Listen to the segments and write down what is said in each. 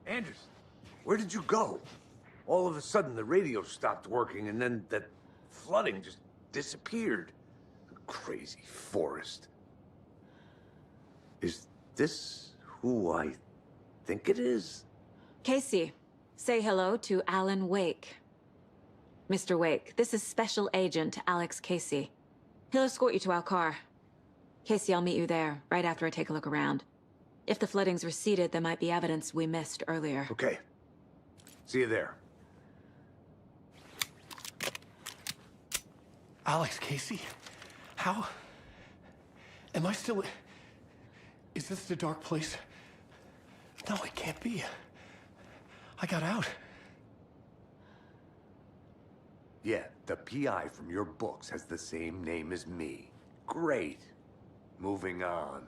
Anders, where did you go? All of a sudden, the radio stopped working, and then that flooding just disappeared. Crazy forest. Is this who I think it is? Casey, say hello to Alan Wake. Mr. Wake, this is Special Agent Alex Casey. He'll escort you to our car. Casey, I'll meet you there, right after I take a look around. If the flooding's receded, there might be evidence we missed earlier. Okay. See you there. Alex Casey? How? Am I still... Is this the dark place? No, it can't be. I got out. Yeah, the PI from your books has the same name as me. Great. Moving on.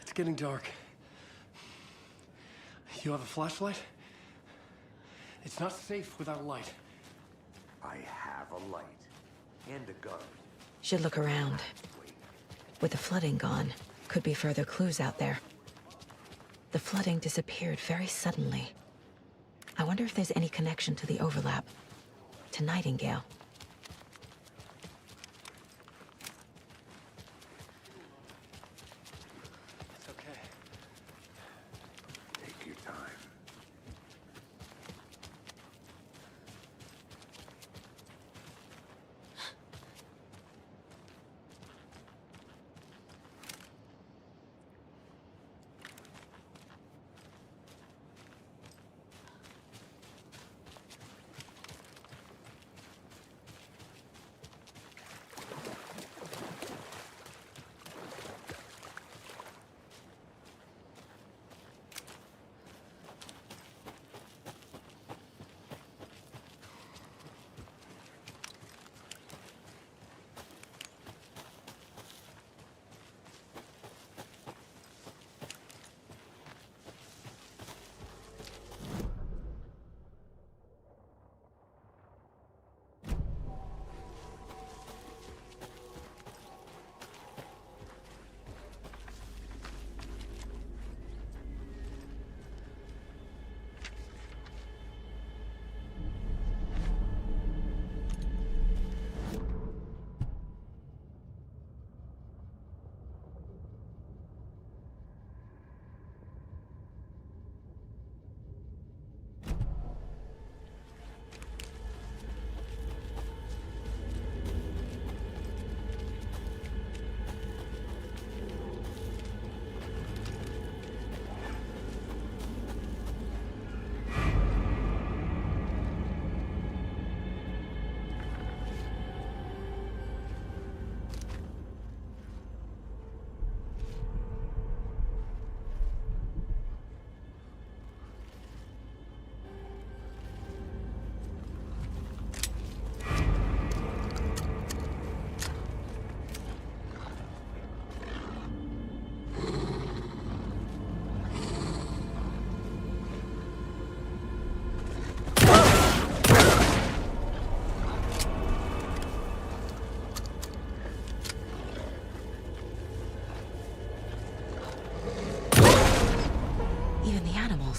It's getting dark. You have a flashlight? It's not safe without a light. I have a light. And a gun. Should look around. With the flooding gone, could be further clues out there. The flooding disappeared very suddenly. I wonder if there's any connection to the overlap. To Nightingale. It's okay. Take your time.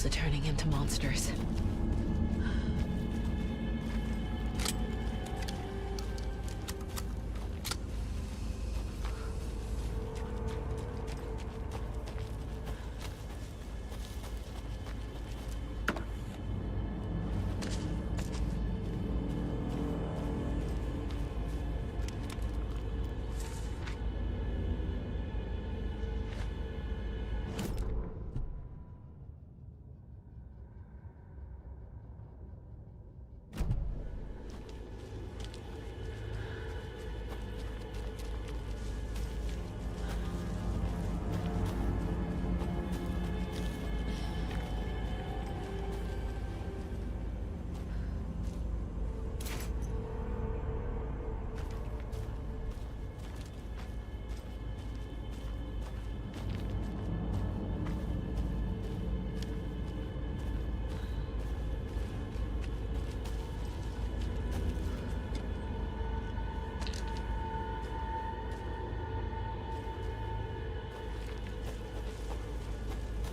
Are turning into monsters.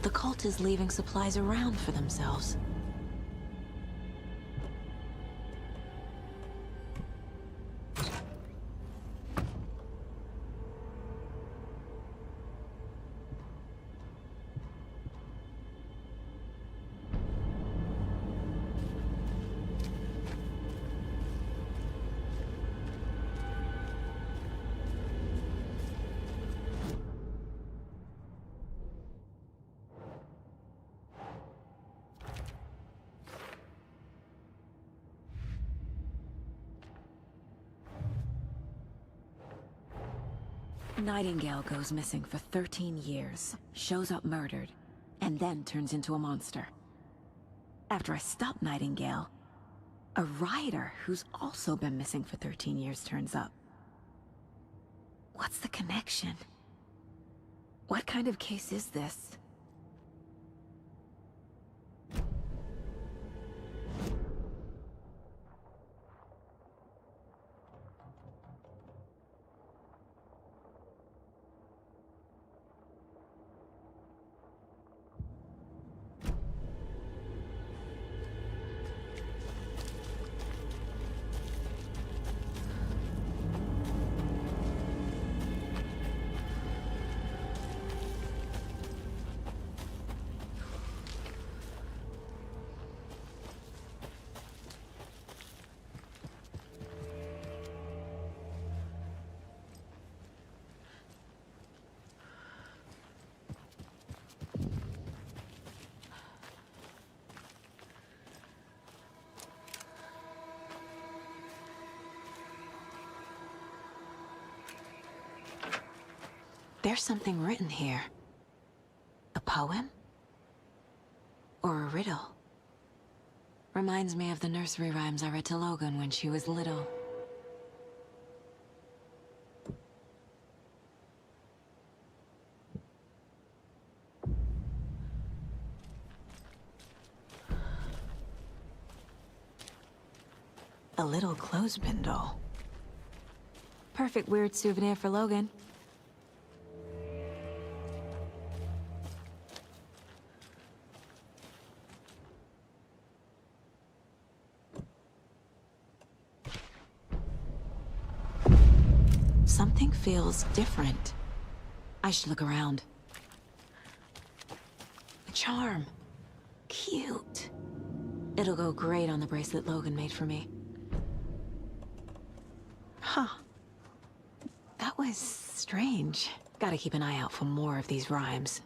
The cult is leaving supplies around for themselves. Nightingale goes missing for 13 years, shows up murdered, and then turns into a monster. After I stop Nightingale, a rider who's also been missing for 13 years turns up. What's the connection? What kind of case is this? There's something written here. A poem? Or a riddle? Reminds me of the nursery rhymes I read to Logan when she was little. A little clothespin doll. Perfect weird souvenir for Logan. Something feels different. I should look around. A charm. Cute. It'll go great on the bracelet Logan made for me. Huh. That was strange. Gotta keep an eye out for more of these rhymes.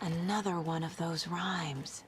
Another one of those rhymes.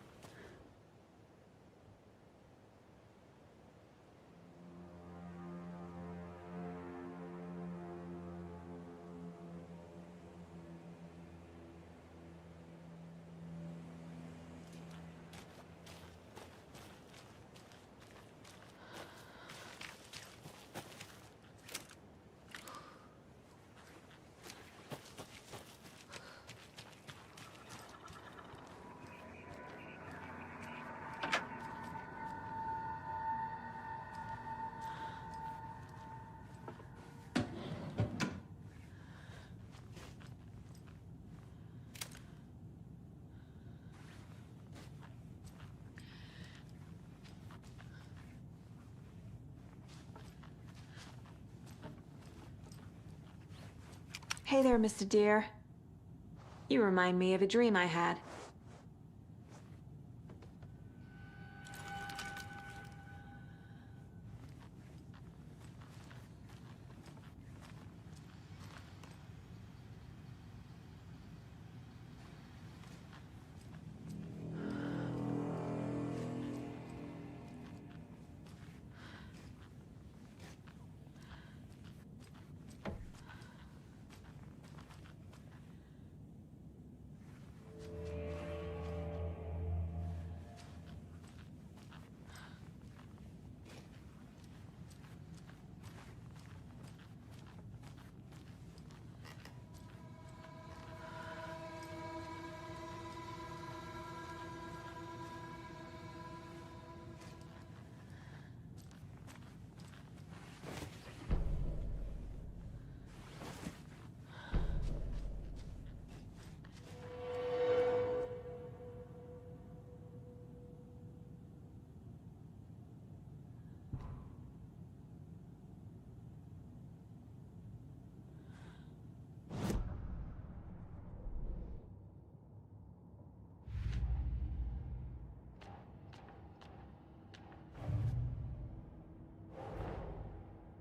Hey there, Mr. Deer. You remind me of a dream I had.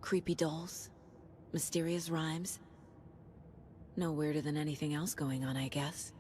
Creepy dolls, mysterious rhymes. No weirder than anything else going on, I guess.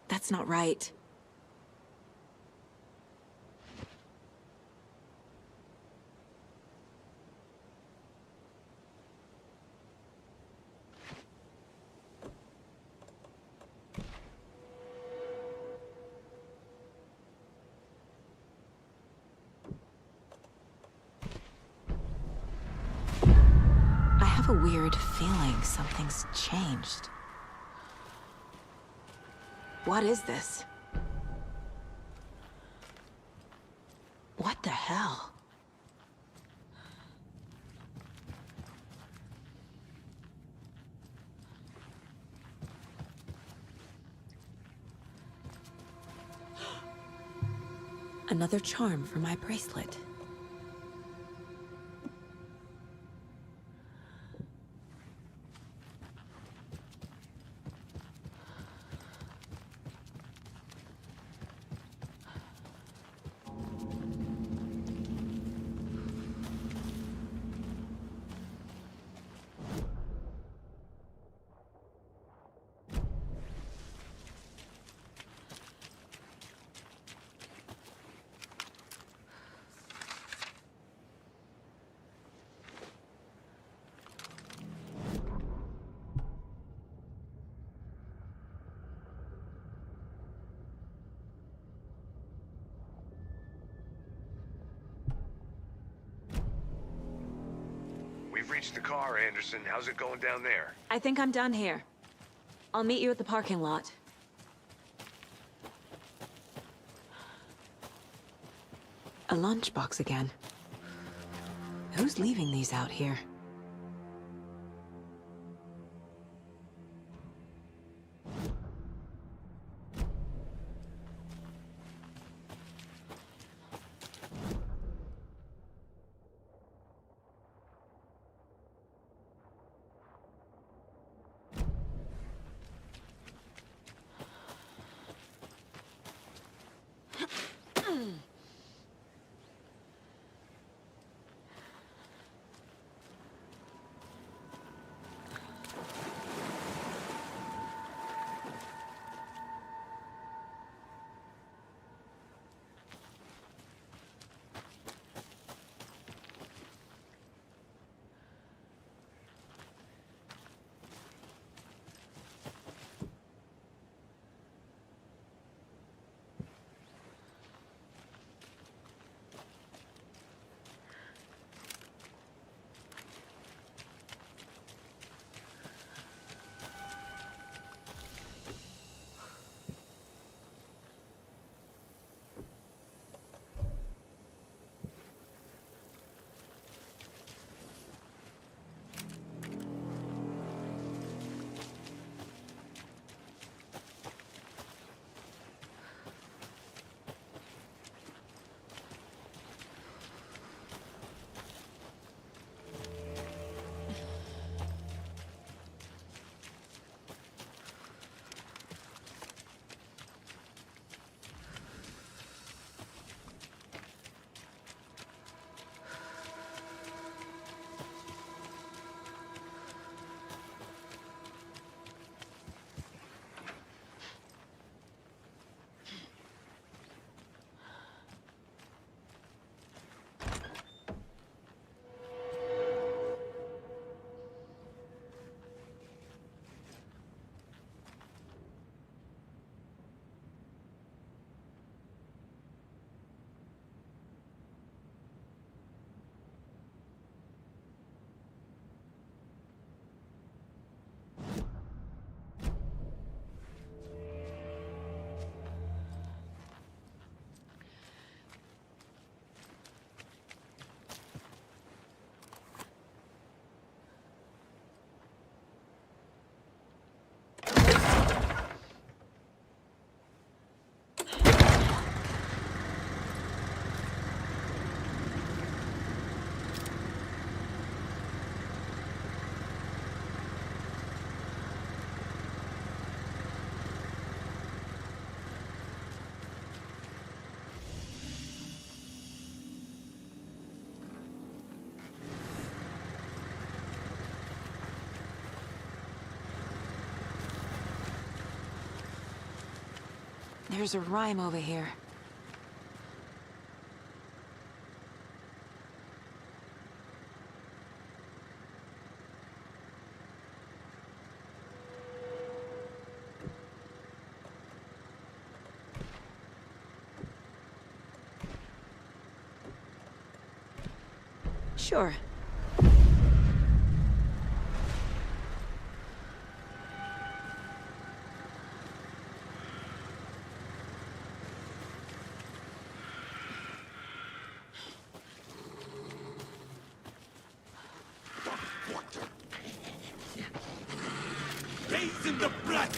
That's not right. I have a weird feeling something's changed. What is this? What the hell? Another charm for my bracelet. you've reached the car, Anderson. How's it going down there? I think I'm done here. I'll meet you at the parking lot. A lunchbox again. Who's leaving these out here? There's a rhyme over here. Sure. Bathe in the blood!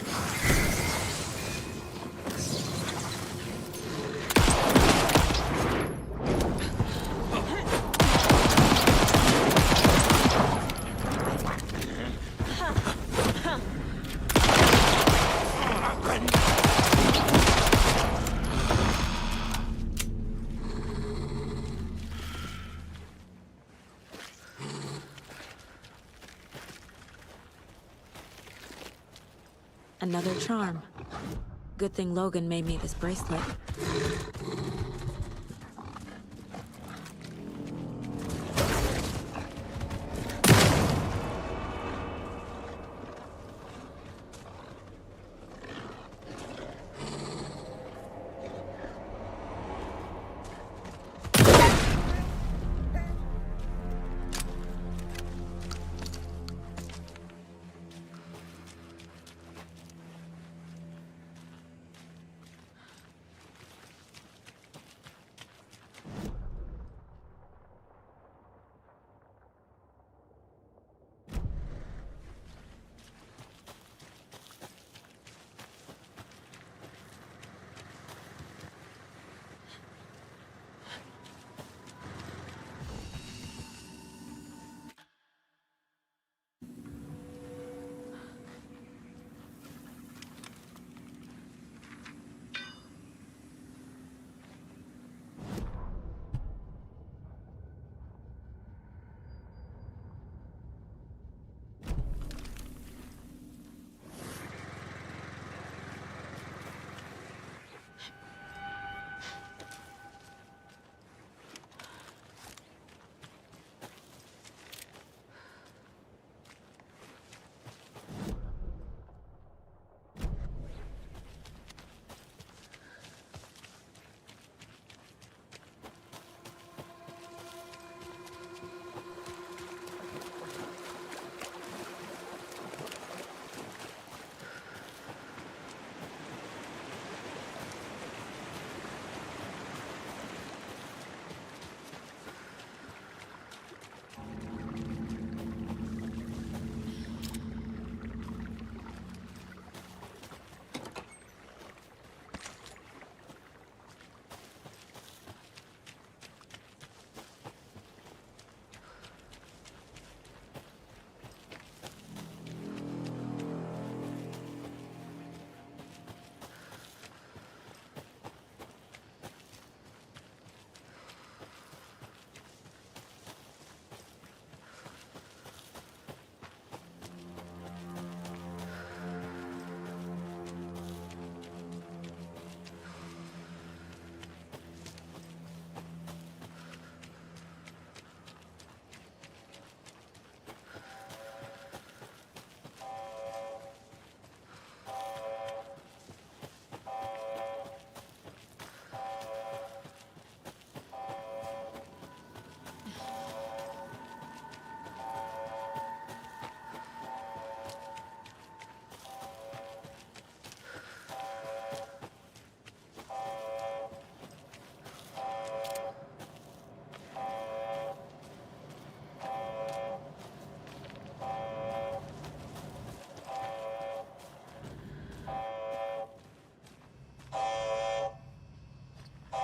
Another charm. Good thing Logan made me this bracelet.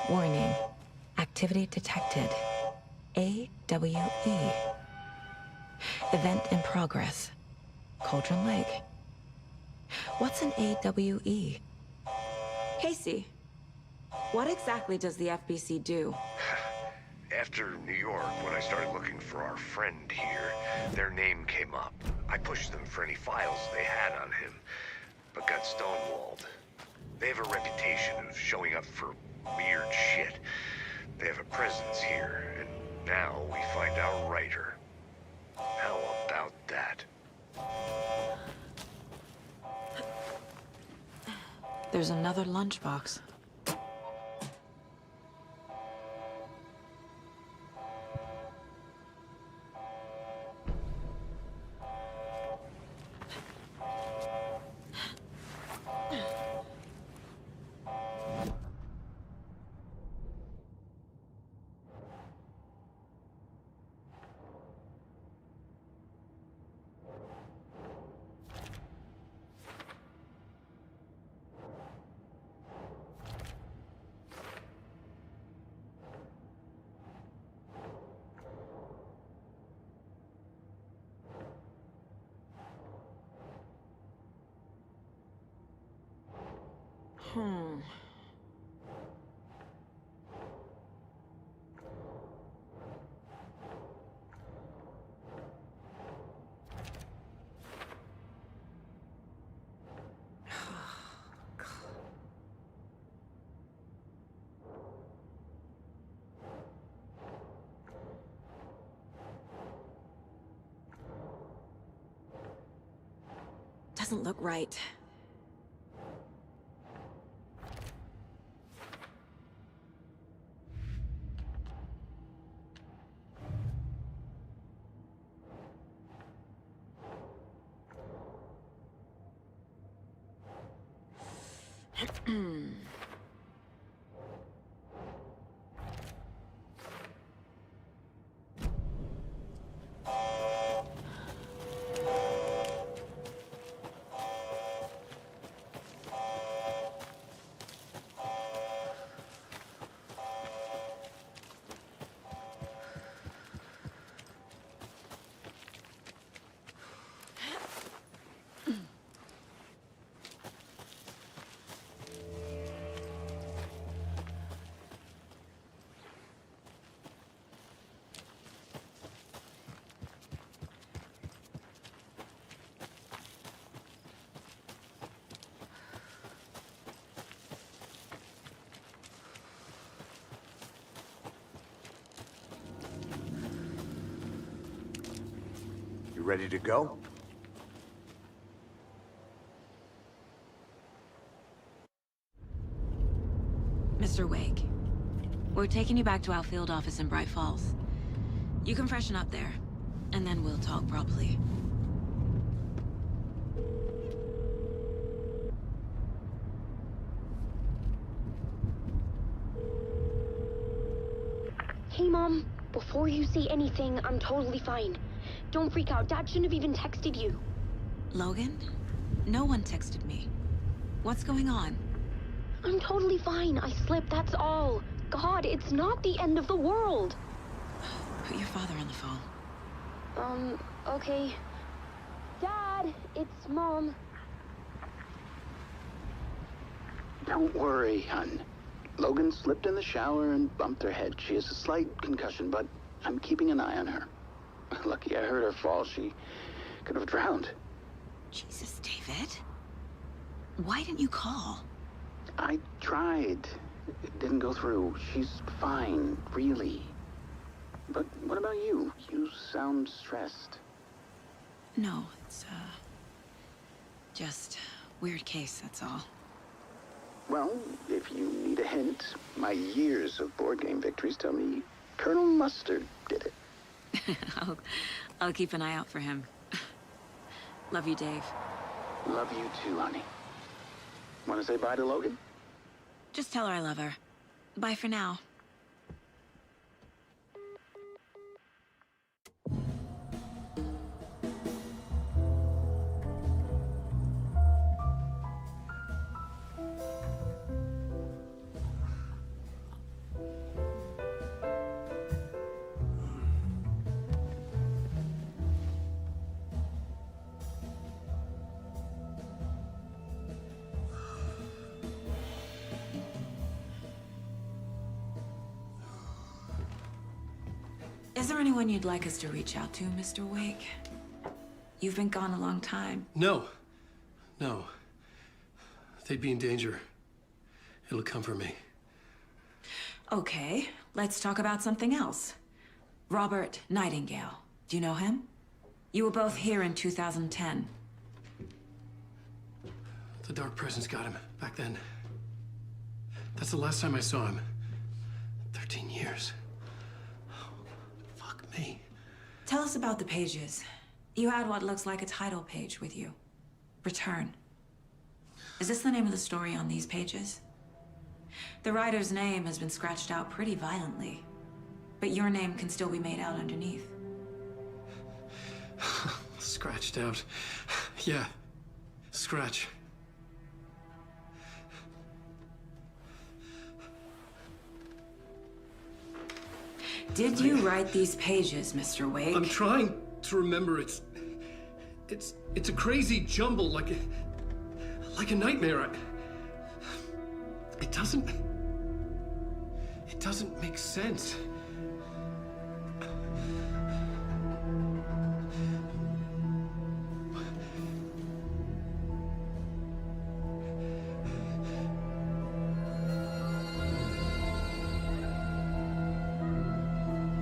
Warning. Activity detected. AWE. Event in progress. Cauldron Lake. What's an AWE? Casey, what exactly does the FBC do? After New York, when I started looking for our friend here, their name came up. I pushed them for any files they had on him, but got stonewalled. They have a reputation of showing up for weird shit. They have a presence here, and now we find our writer. How about that? There's another lunchbox. Hmm. Doesn't look right. You ready to go? Mr. Wake, we're taking you back to our field office in Bright Falls. You can freshen up there, and then we'll talk properly. Hey, Mom. Before you say anything, I'm totally fine. Don't freak out. Dad shouldn't have even texted you. Logan? No one texted me. What's going on? I'm totally fine. I slipped, that's all. God, it's not the end of the world. Put your father on the phone. Okay. Dad, it's Mom. Don't worry, hon. Logan slipped in the shower and bumped her head. She has a slight concussion, but I'm keeping an eye on her. Lucky I heard her fall. She could have drowned. Jesus, David. Why didn't you call? I tried. It didn't go through. She's fine, really. But what about you? You sound stressed. No, it's, just weird case, that's all. Well, if you need a hint, my years of board game victories tell me Colonel Mustard did it. I'll keep an eye out for him. Love you, Dave. Love you too, honey. Want to say bye to Logan? Just tell her I love her. Bye for now. Is there anyone you'd like us to reach out to, Mr. Wake? You've been gone a long time. No. No. They'd be in danger. It'll come for me. Okay, let's talk about something else. Robert Nightingale. Do you know him? You were both here in 2010. The Dark Presence got him back then. That's the last time I saw him. 13 years. Oh, fuck me. Tell us about the pages. You had what looks like a title page with you. Return. Is this the name of the story on these pages? The writer's name has been scratched out pretty violently, but your name can still be made out underneath. Scratched out. Yeah. Scratch. Did you write these pages, Mr. Wake? I'm trying to remember. It's a crazy jumble, like a nightmare. It doesn't make sense.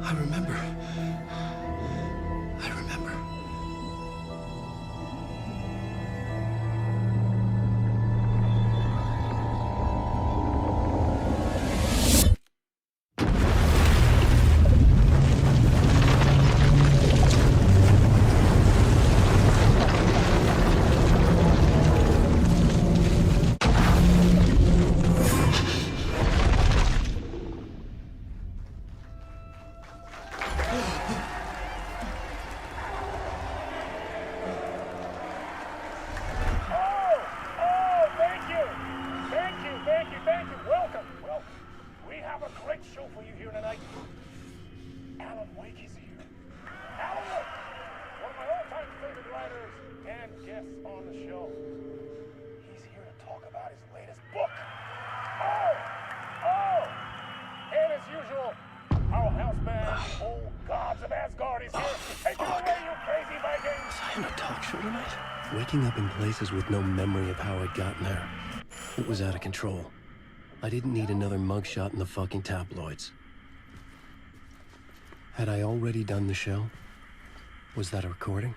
I remember. Waking up in places with no memory of how I'd gotten there. It was out of control. I didn't need another mugshot in the fucking tabloids. Had I already done the show? Was that a recording?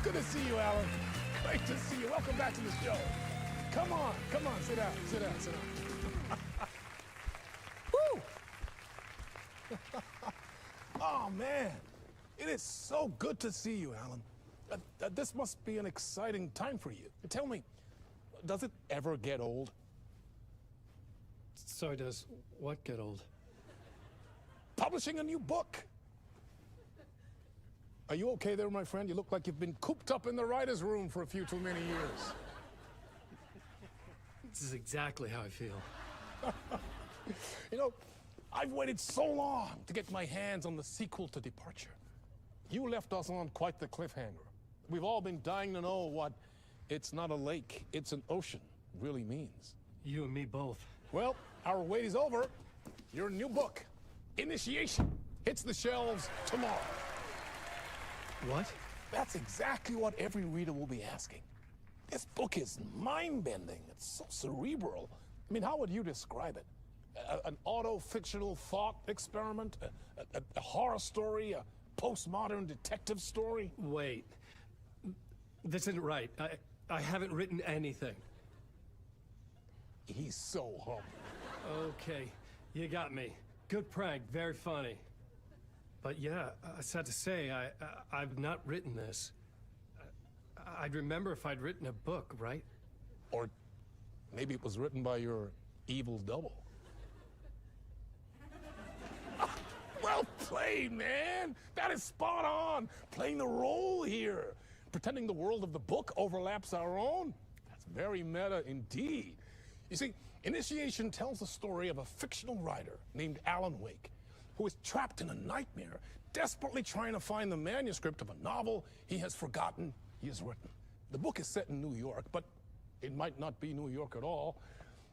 Good to see you, Alan. Great to see you. Welcome back to the show. Come on, sit down. Woo! Oh, man. It is so good to see you, Alan. This must be an exciting time for you. Tell me, does it ever get old? So does what get old? Publishing a new book. Are you okay there, my friend? You look like you've been cooped up in the writer's room for a few too many years. This is exactly how I feel. You know, I've waited so long to get my hands on the sequel to Departure. You left us on quite the cliffhanger. We've all been dying to know what "it's not a lake, it's an ocean" really means. You and me both. Well, our wait is over. Your new book, Initiation, hits the shelves tomorrow. What? That's exactly what every reader will be asking. This book is mind-bending. It's so cerebral. I mean, how would you describe it? An auto-fictional thought experiment? A horror story? A postmodern detective story? Wait. This isn't right. I haven't written anything. He's so humble. Okay, you got me. Good prank, very funny. But yeah, I sad to say, I've not written this. I'd remember if I'd written a book, right? Or maybe it was written by your evil double. Well played, man. That is spot on. Playing the role here. Pretending the world of the book overlaps our own. That's very meta indeed. You see, Initiation tells the story of a fictional writer named Alan Wake, who is trapped in a nightmare, desperately trying to find the manuscript of a novel he has forgotten he has written. The book is set in New York, but it might not be New York at all.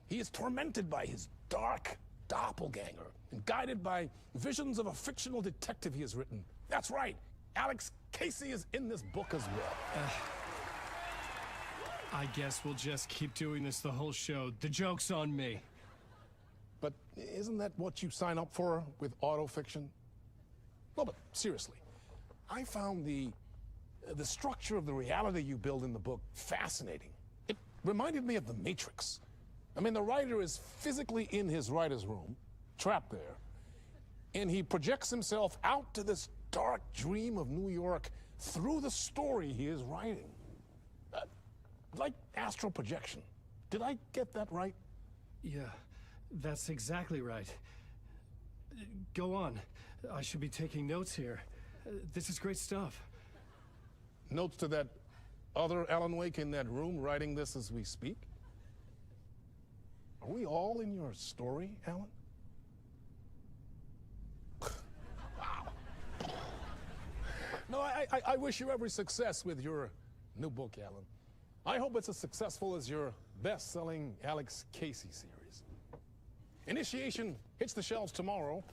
He is tormented by his dark doppelganger and guided by visions of a fictional detective he has written. That's right, Alex Casey is in this book as well. I guess we'll just keep doing this the whole show. The joke's on me. But isn't that what you sign up for with autofiction? No, but seriously, I found the structure of the reality you build in the book fascinating. It reminded me of The Matrix. I mean, the writer is physically in his writer's room, trapped there, and he projects himself out to this dark dream of New York through the story he is writing. Like astral projection. Did I get that right? Yeah, that's exactly right. Go on. I should be taking notes here. This is great stuff. Notes to that other Alan Wake in that room writing this as we speak? Are we all in your story, Alan? Wow. No, I wish you every success with your new book, Alan. I hope it's as successful as your best-selling Alex Casey series. Initiation hits the shelves tomorrow.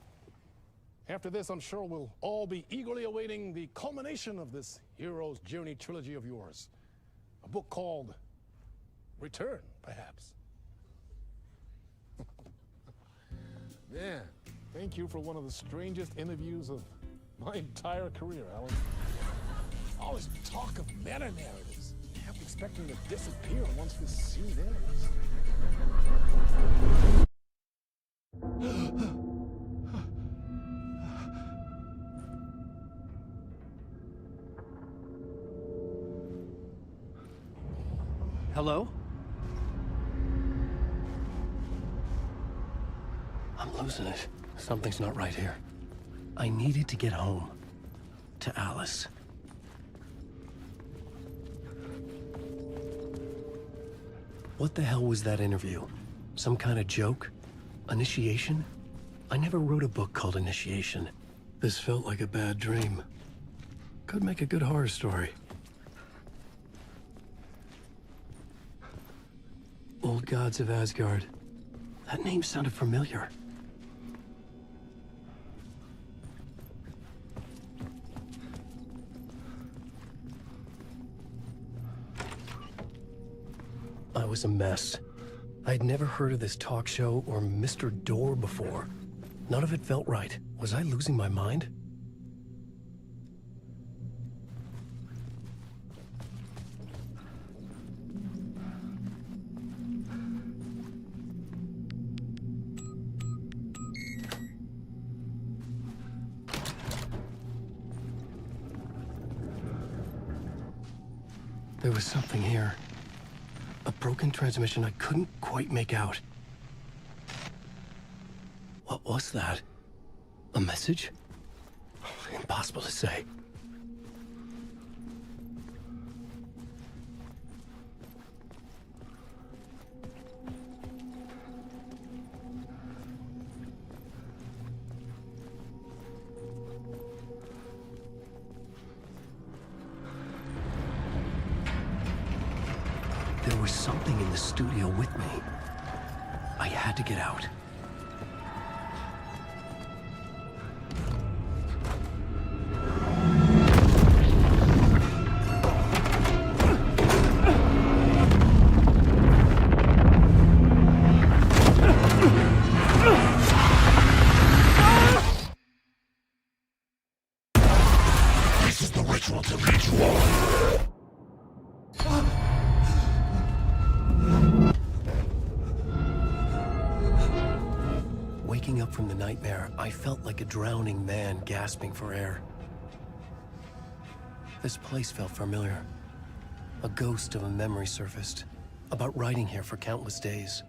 After this, I'm sure we'll all be eagerly awaiting the culmination of this hero's journey trilogy of yours. A book called Return, perhaps. Yeah, thank you for one of the strangest interviews of my entire career, Alan. All this talk of meta-narratives. I'm expecting to disappear once this scene ends. Hello? I'm losing it. Something's not right here. I needed to get home. To Alice. What the hell was that interview? Some kind of joke? Initiation? I never wrote a book called Initiation. This felt like a bad dream. Could make a good horror story. Old Gods of Asgard. That name sounded familiar. I was a mess. I'd never heard of this talk show or Mr. Door before. None of it felt right. Was I losing my mind? There was something here. A broken transmission I couldn't quite make out. What was that? A message? Impossible to say. There was something in the studio with me. I had to get out. This is the ritual to lead you on. Waking up from the nightmare, I felt like a drowning man gasping for air. This place felt familiar. A ghost of a memory surfaced, about writing here for countless days.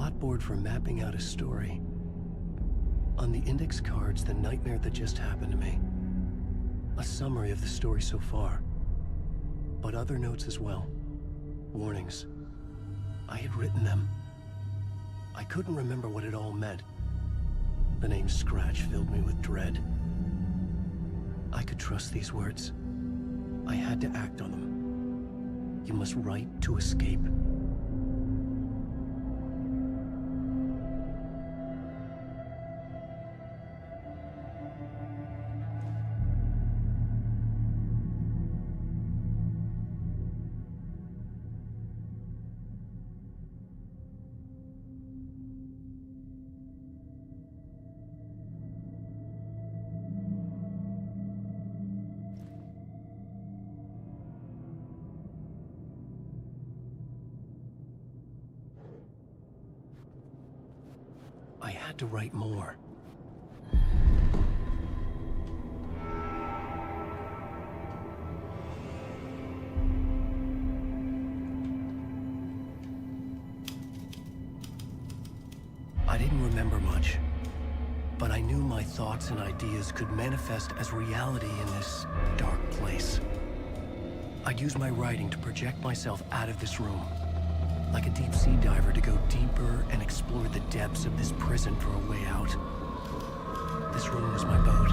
plot board for mapping out a story. On the index cards, the nightmare that just happened to me. A summary of the story so far. But other notes as well. Warnings. I had written them. I couldn't remember what it all meant. The name Scratch filled me with dread. I could trust these words. I had to act on them. You must write to escape. I had to write more. I didn't remember much, but I knew my thoughts and ideas could manifest as reality in this dark place. I'd use my writing to project myself out of this room. Like a deep-sea diver to go deeper and explore the depths of this prison for a way out. This room was my boat.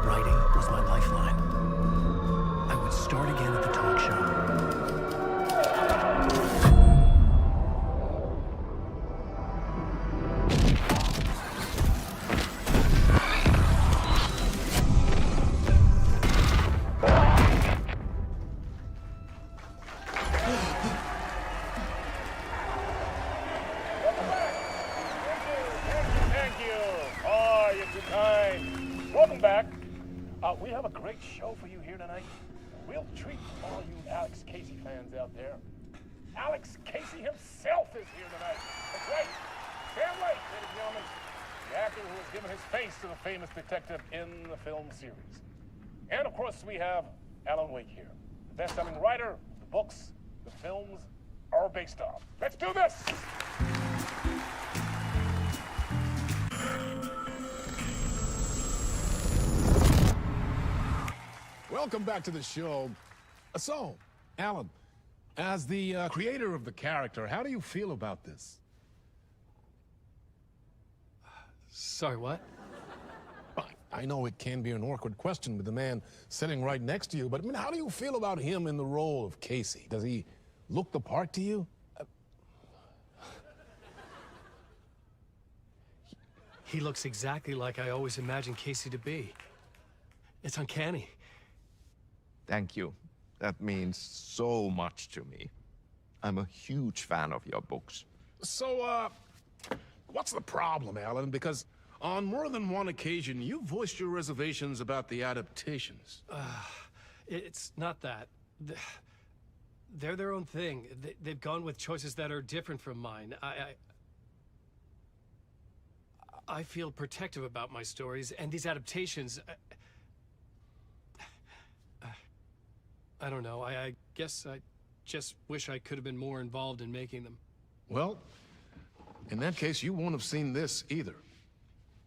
Writing was my lifeline. I would start again at the talk show. Welcome back. We have a great show for you here tonight. Real treat for all you Alex Casey fans out there. Alex Casey himself is here tonight. That's right. Sam Lake, ladies and gentlemen. The actor who has given his face to the famous detective in the film series. And of course, we have Alan Wake here. The best-selling writer, the books, the films are based on. Let's do this! Welcome back to the show. So, Alan, as the creator of the character, how do you feel about this? Sorry, what? I know it can be an awkward question with the man sitting right next to you, but I mean, how do you feel about him in the role of Casey? Does he look the part to you? He looks exactly like I always imagined Casey to be. It's uncanny. Thank you. That means so much to me. I'm a huge fan of your books. So, what's the problem, Alan? Because on more than one occasion, you voiced your reservations about the adaptations. It's not that. They're their own thing. They've gone with choices that are different from mine. I feel protective about my stories, and these adaptations... I don't know. I guess I just wish I could have been more involved in making them. Well, in that case, you won't have seen this either.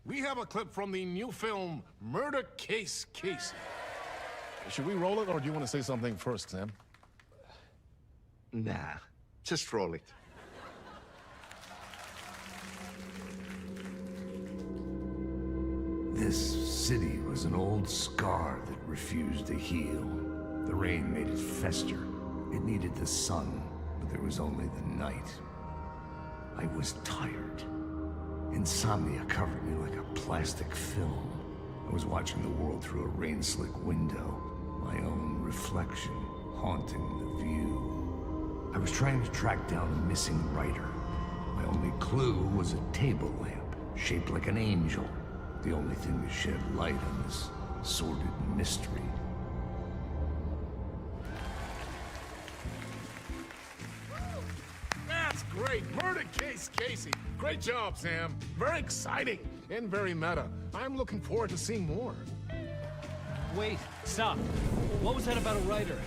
We have a clip from the new film, Murder Case Casey. Should we roll it, or do you want to say something first, Sam? Nah, just roll it. This city was an old scar that refused to heal. The rain made it fester. It needed the sun, but there was only the night. I was tired. Insomnia covered me like a plastic film. I was watching the world through a rain-slick window, my own reflection haunting the view. I was trying to track down a missing writer. My only clue was a table lamp, shaped like an angel. The only thing to shed light on this sordid mystery. That's great! Murder Case Casey! Great job, Sam. Very exciting and very meta. I'm looking forward to seeing more. Wait, stop. What was that about a writer?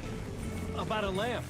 About a lamp?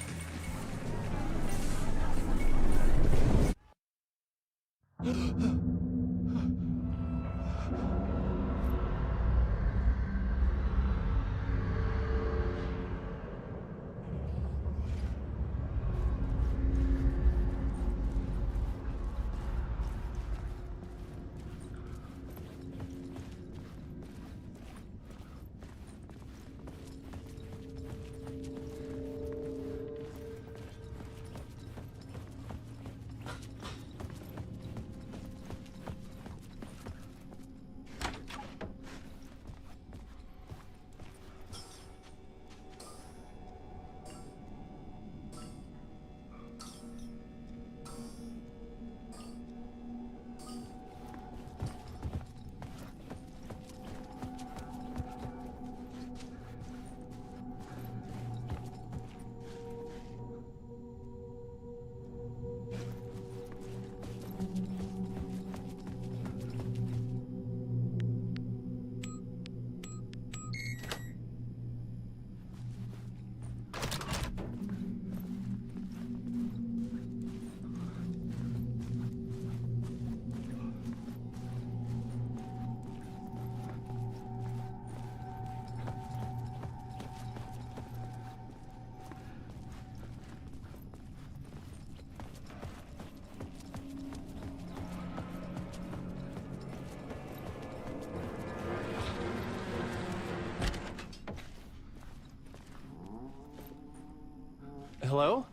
Hello?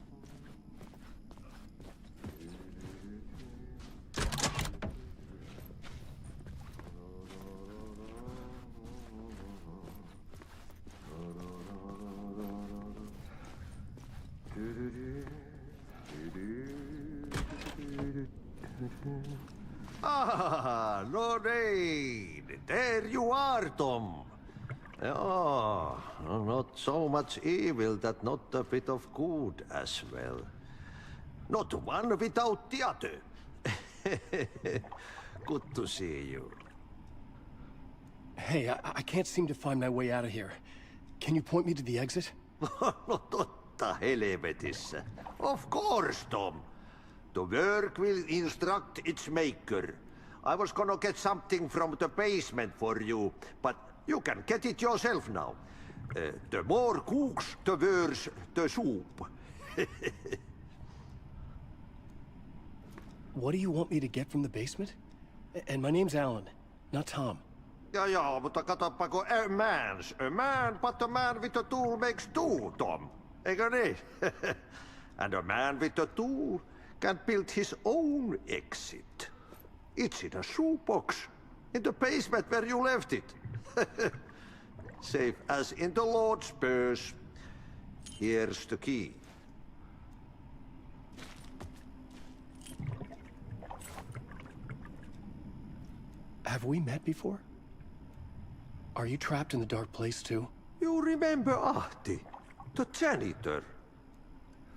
Ah, Lorraine! There you are, Tom. Oh, not so much evil that not a bit of good as well. Not one without the other. Good to see you. Hey, I can't seem to find my way out of here. Can you point me to the exit? No totta helvetissä. Of course, Tom. The work will instruct its maker. I was gonna get something from the basement for you, but you can get it yourself now. The more cooks, the worse the soup. What do you want me to get from the basement? And my name's Alan, not Tom. Ja, mutta katsopako, a man, but a man with a tool makes two, Tom. Eikö niin? And a man with a tool can build his own exit. It's in a shoebox, in the basement where you left it. Safe as in the Lord's purse. Here's the key. Have we met before? Are you trapped in the dark place too? You remember Ahti, the janitor.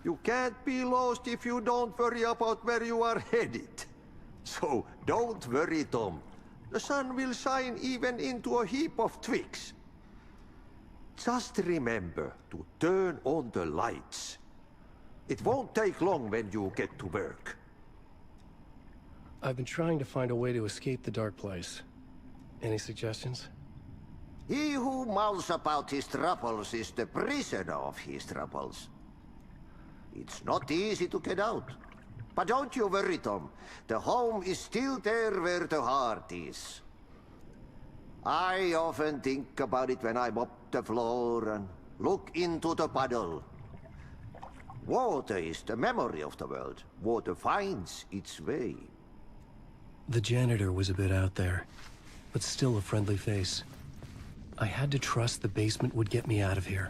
You can't be lost if you don't worry about where you are headed. So don't worry, Tom. The sun will shine even into a heap of twigs. Just remember to turn on the lights. It won't take long when you get to work. I've been trying to find a way to escape the dark place. Any suggestions? He who mulls about his troubles is the prisoner of his troubles. It's not easy to get out. But don't you worry, Tom. The home is still there where the heart is. I often think about it when I mop the floor and look into the puddle. Water is the memory of the world. Water finds its way. The janitor was a bit out there, but still a friendly face. I had to trust the basement would get me out of here.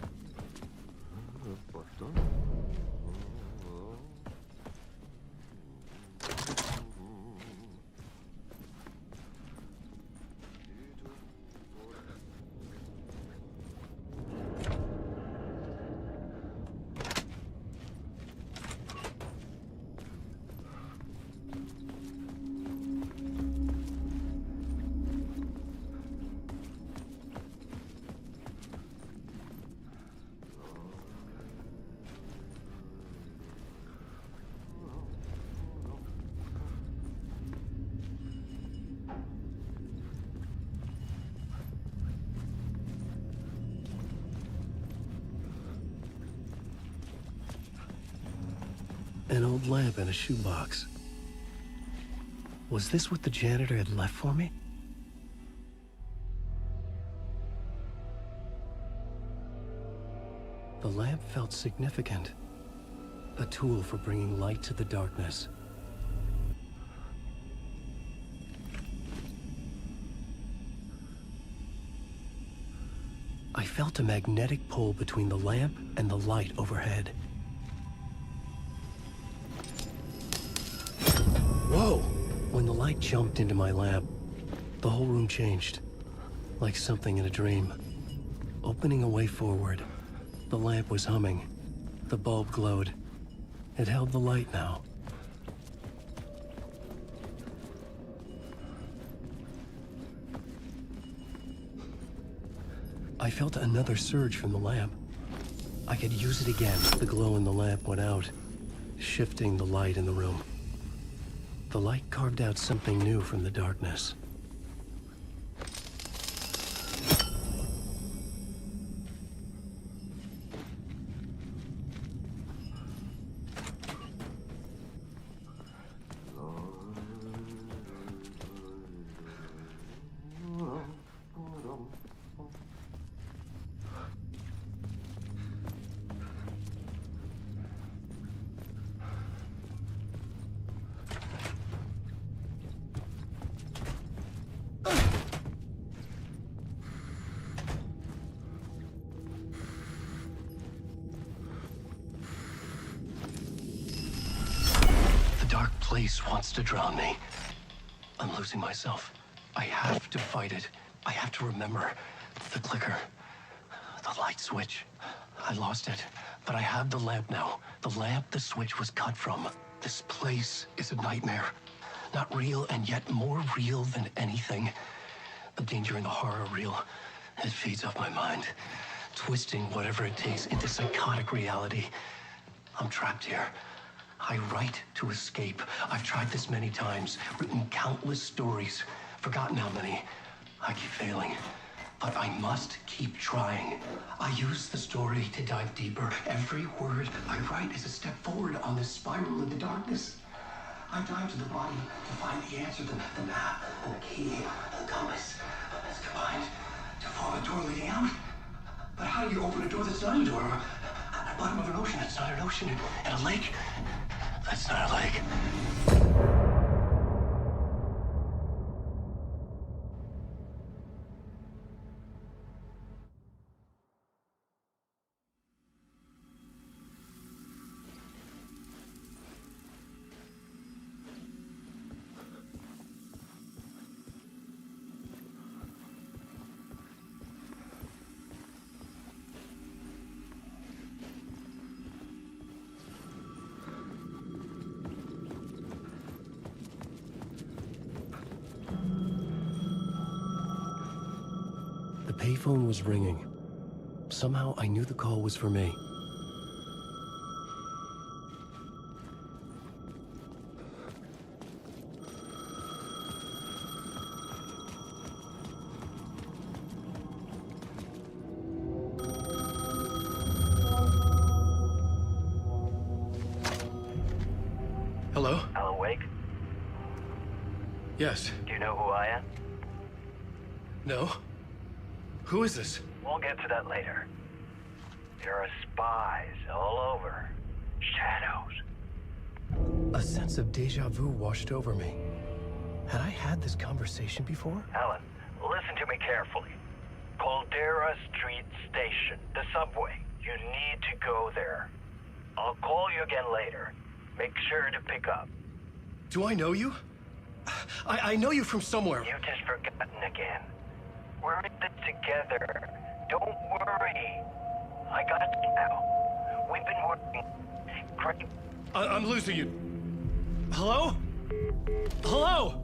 An old lamp in a shoebox. Was this what the janitor had left for me? The lamp felt significant. A tool for bringing light to the darkness. I felt a magnetic pull between the lamp and the light overhead. Whoa! When the light jumped into my lamp, the whole room changed. Like something in a dream. Opening a way forward. The lamp was humming. The bulb glowed. It held the light now. I felt another surge from the lamp. I could use it again. The glow in the lamp went out, shifting the light in the room. The light carved out something new from the darkness. place wants to drown me. I'm losing myself. I have to fight it. I have to remember the clicker, the light switch. I lost it, but I have the lamp now. The lamp the switch was cut from. This place is a nightmare. Not real, and yet more real than anything. The danger and the horror reel, it feeds off my mind, twisting whatever it takes into psychotic reality. I'm trapped here. I write to escape. I've tried this many times, written countless stories, forgotten how many. I keep failing, but I must keep trying. I use the story to dive deeper. Every word I write is a step forward on this spiral into darkness. I dive to the bottom to find the answer, the map, and the key, and the compass. It's combined to form a door leading out. But how do you open a door that's not a door? At the bottom of an ocean, that's not an ocean. And a lake, that's not a lake. The payphone was ringing. Somehow I knew the call was for me. Hello? Alan Wake? Yes. Do you know who I am? No? Who is this? We'll get to that later. There are spies all over. Shadows. A sense of deja vu washed over me. Had I had this conversation before? Alan, listen to me carefully. Caldera Street Station, the subway. You need to go there. I'll call you again later. Make sure to pick up. Do I know you? I know you from somewhere. You've just forgotten again. We're in this together. Don't worry. I got you now. We've been working. Great. I'm losing you. Hello? Hello?